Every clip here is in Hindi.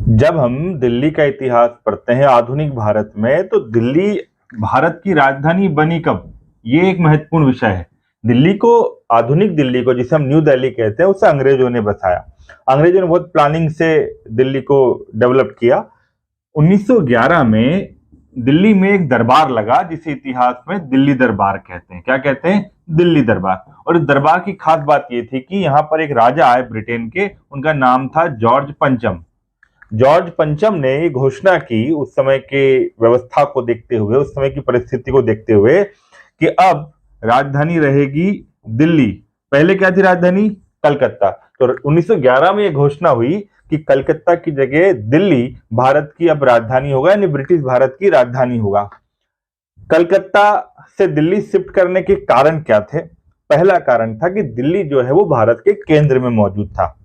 जब हम दिल्ली का इतिहास पढ़ते हैं आधुनिक भारत में, तो दिल्ली भारत की राजधानी बनी कब, ये एक महत्वपूर्ण विषय है। दिल्ली को, आधुनिक दिल्ली को, जिसे हम न्यू दिल्ली कहते हैं, उसे अंग्रेजों ने बसाया। अंग्रेजों ने बहुत प्लानिंग से दिल्ली को डेवलप किया। 1911 में दिल्ली में एक दरबार लगा, जिसे इतिहास में दिल्ली दरबार कहते हैं। क्या कहते हैं? दिल्ली दरबार। और इस दरबार की खास बात यह थी कि यहाँ पर एक राजा आए ब्रिटेन के, उनका नाम था जॉर्ज पंचम। जॉर्ज पंचम ने ये घोषणा की उस समय के व्यवस्था को देखते हुए, उस समय की परिस्थिति को देखते हुए, कि अब राजधानी रहेगी दिल्ली। पहले क्या थी राजधानी? कलकत्ता। तो 1911 में यह घोषणा हुई कि कलकत्ता की जगह दिल्ली भारत की अब राजधानी होगा, यानी ब्रिटिश भारत की राजधानी होगा। कलकत्ता से दिल्ली शिफ्ट करने के कारण क्या थे? पहला कारण था कि दिल्ली जो है वो भारत के केंद्र में मौजूद था।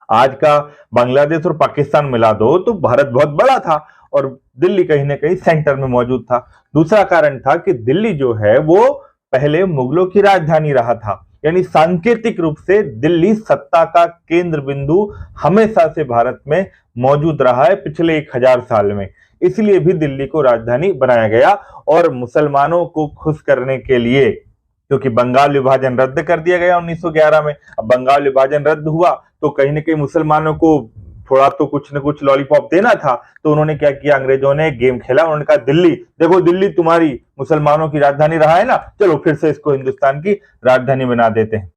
आज का बांग्लादेश और पाकिस्तान मिला दो तो भारत बहुत बड़ा था और दिल्ली कहीं ना कहीं सेंटर में मौजूद था। दूसरा कारण था कि दिल्ली जो है वो पहले मुगलों की राजधानी रहा था, यानी सांकेतिक रूप से दिल्ली सत्ता का केंद्र बिंदु हमेशा से भारत में मौजूद रहा है पिछले 1000 साल में। इसलिए भी दिल्ली को राजधानी बनाया गया। और मुसलमानों को खुश करने के लिए, क्योंकि बंगाल विभाजन रद्द कर दिया गया 1911 में, अब बंगाल विभाजन रद्द हुआ तो कहीं ना कहीं मुसलमानों को थोड़ा तो कुछ न कुछ लॉलीपॉप देना था। तो उन्होंने क्या किया, अंग्रेजों ने गेम खेला। उन्होंने कहा दिल्ली देखो, दिल्ली तुम्हारी मुसलमानों की राजधानी रहा है ना, चलो फिर से इसको हिंदुस्तान की राजधानी बना देते हैं।